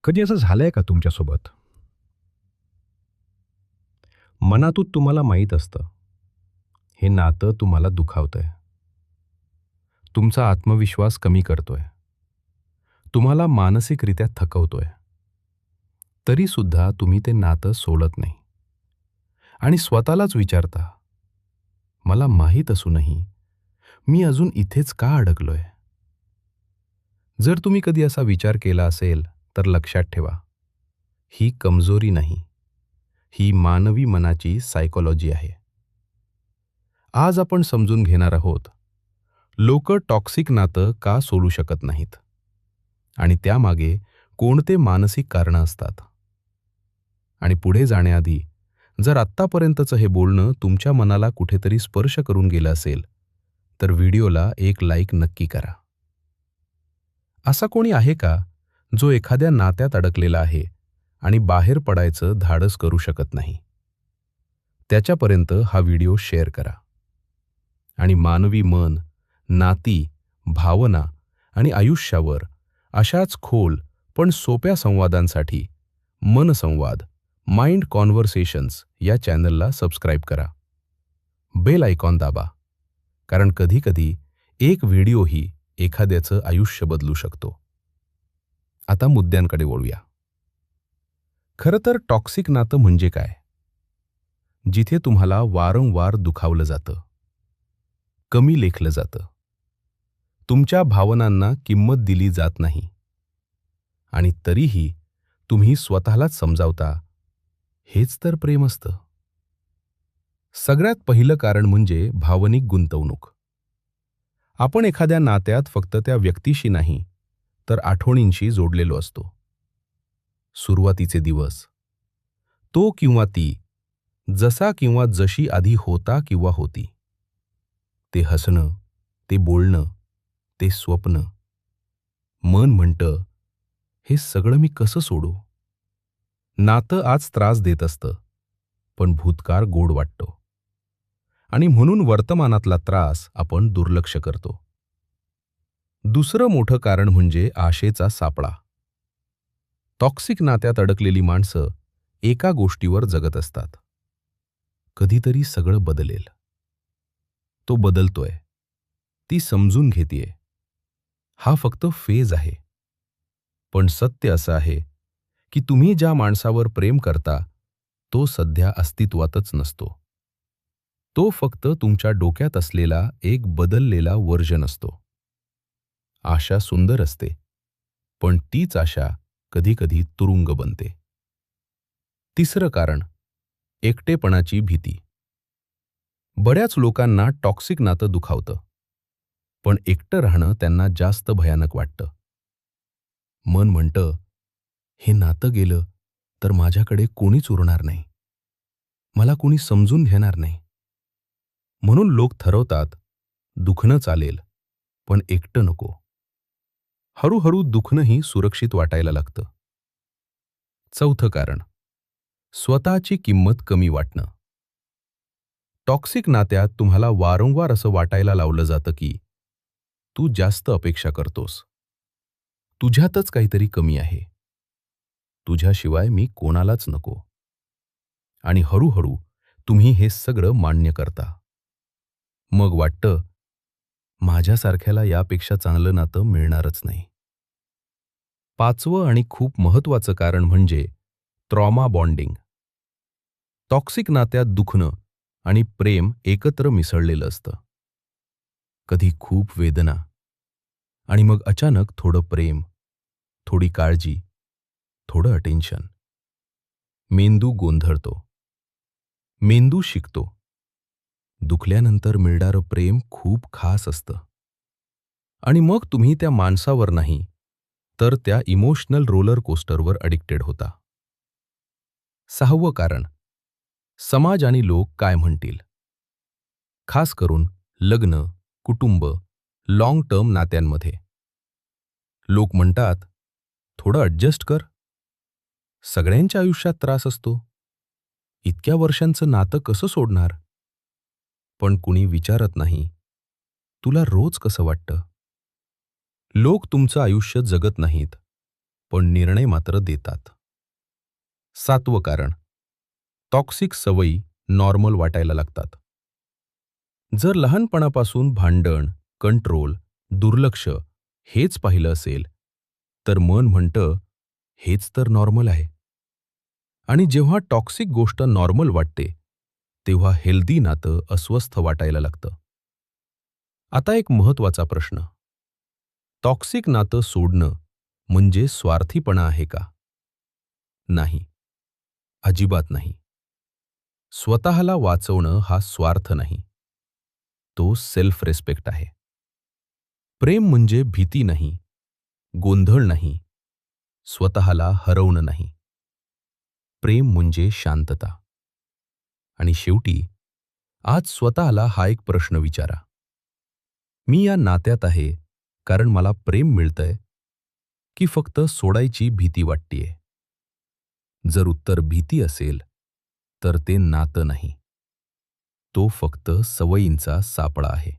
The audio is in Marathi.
कधी असं झालंय का तुमच्यासोबत? मनातून तुम्हाला माहीत असतं, हे नातं तुम्हाला दुखावतंय. तुमचा आत्मविश्वास कमी करतोय. तुम्हाला मानसिकरित्या थकवतोय. तरीसुद्धा तुम्ही ते नातं सोडत नाही. आणि स्वतःलाच विचारता, मला माहीत असूनही मी अजून इथेच का अडकलोय? जर तुम्ही कधी असा विचार केला असेल, तर लक्षात ठेवा, ही कमजोरी नाही, ही मानवी मनाची सायकॉलॉजी आहे. आज आपण समजून घेणार आहोत, लोक टॉक्सिक नातं का सोडू शकत नाहीत आणि त्यामागे कोणते मानसिक कारणं असतात. आणि पुढे जाण्याआधी जर आत्तापर्यंतचं हे बोलणं तुमच्या मनाला कुठेतरी स्पर्श करून गेलं असेल, तर व्हिडिओला एक लाईक नक्की करा. असा कोणी आहे का जो एखाद्या नात्यात अडकलेला आहे आणि बाहेर पडायचं धाडस करू शकत नाही? त्याच्यापर्यंत हा व्हिडिओ शेअर करा. आणि मानवी मन, नाती, भावना आणि आयुष्यावर अशाच खोल पण सोप्या संवादांसाठी मनसंवाद माइंड कॉन्व्हर्सेशन्स या चॅनलला सबस्क्राईब करा. बेल आयकॉन दाबा, कारण कधीकधी एक व्हिडिओही एखाद्याचं आयुष्य बदलू शकतो. आता मुद्द्यांकडे वळूया. खरं तर टॉक्सिक नातं म्हणजे काय? जिथे तुम्हाला वारंवार दुखावलं जातं, कमी लेखलं जातं, तुमच्या भावनांना किंमत दिली जात नाही आणि तरीही तुम्ही स्वतःलाच समजावता, हेच तर प्रेम असतं. सगळ्यात पहिलं कारण म्हणजे भावनिक गुंतवणूक. आपण एखाद्या नात्यात फक्त त्या व्यक्तीशी नाही, तर आठवणींशी जोडलेलो असतो. सुरुवातीचे दिवस, तो किंवा ती जसा किंवा जशी आधी होता किंवा होती, ते हसणं, ते बोलणं, ते स्वप्न. मन म्हणतं, हे सगळं मी कसं सोडू? नातं आज त्रास देत असतं, पण भूतकाळ गोड वाटतो. आणि म्हणून वर्तमानातला त्रास आपण दुर्लक्ष करतो. दुसरं मोठं कारण म्हणजे आशेचा सापळा. टॉक्सिक नात्यात अडकलेली माणसं एका गोष्टीवर जगत असतात. कधीतरी सगळं बदलेल. तो बदलतोय. ती समजून घेतेय. हा फक्त फेज आहे. पण सत्य असं आहे, की तुम्ही ज्या माणसावर प्रेम करता, तो सध्या अस्तित्वातच नसतो. तो फक्त तुमच्या डोक्यात असलेला एक बदललेला व्हर्जन असतो. आशा सुंदर असते, पण तीच आशा कधीकधी तुरुंग बनते. तिसरं कारण, एकटेपणाची भीती. बऱ्याच लोकांना टॉक्सिक नातं दुखावतं, पण एकटं राहणं त्यांना जास्त भयानक वाटतं. मन म्हणतं, हे नातं गेलं तर माझ्याकडे कोणीच उरणार नाही. मला कोणी समजून घेणार नाही. म्हणून लोक ठरवतात, दुखणं चालेल, पण एकटं नको. हळूहळू दुखणंही सुरक्षित वाटायला लागतं. चौथं कारण, स्वतःची किंमत कमी वाटणं. टॉक्सिक नात्यात तुम्हाला वारंवार असं वाटायला लावलं जातं की तू जास्त अपेक्षा करतोस. तुझ्यातच काहीतरी कमी आहे. तुझ्याशिवाय मी कोणालाच नको. आणि हळूहळू तुम्ही हे सगळं मान्य करता. मग वाटतं, माझ्यासारख्याला यापेक्षा चांगलं नातं मिळणारच नाही. पाचवं आणि खूप महत्त्वाचं कारण म्हणजे ट्रॉमा बॉन्डिंग. टॉक्सिक नात्यात दुखणं आणि प्रेम एकत्र मिसळलेलं असतं. कधी खूप वेदना आणि मग अचानक थोडं प्रेम, थोडी काळजी, थोडं अटेन्शन. मेंदू गोंधळतो. मेंदू शिकतो. दुखल्यानंतर मिळणारं प्रेम खूप खास असतं. आणि मग तुम्ही त्या माणसावर नाही, तर त्या इमोशनल रोलर कोस्टरवर अडिक्टेड होता. सहावं कारण, समाज आणि लोक काय म्हणतील. खास करून लग्न, कुटुंब, लाँग टर्म नात्यांमध्ये. लोक म्हणतात, थोडं ॲडजस्ट कर. सगळ्यांच्या आयुष्यात त्रास असतो. इतक्या वर्षांचं नातं कसं सोडणार? पण कुणी विचारत नाही, तुला रोज कसं वाटतं? लोक तुमचं आयुष्य जगत नाहीत. पण निर्णय मात्र देतात. 7वं कारण, टॉक्सिक सवयी नॉर्मल वाटायला लागतात. जर लहानपणापासून भांडण, कंट्रोल, दुर्लक्ष हेच पाहिलं असेल, तर मन म्हणतं, हेच तर नॉर्मल आहे. आणि जेव्हा टॉक्सिक गोष्ट नॉर्मल वाटते, तेव्हा हेल्दी नातं अस्वस्थ वाटायला लागतं. आता एक महत्त्वाचा प्रश्न, टॉक्सिक नातं सोडणं म्हणजे स्वार्थीपणा आहे का? नाही, अजिबात नाही. स्वतःला वाचवणं हा स्वार्थ नाही. तो सेल्फ रिस्पेक्ट आहे. प्रेम म्हणजे भीती नाही, गोंधळ नाही, स्वतःला हरवणं नाही. प्रेम म्हणजे शांतता. आणि शेवटी आज स्वतःला हा एक प्रश्न विचारा. मी या नात्यात आहे कारण मला प्रेम मिळतंय की फक्त सोडायची भीती वाटतेय? जर उत्तर भीती असेल, तर ते नातं नाही. तो फक्त सवयींचा सापळा आहे.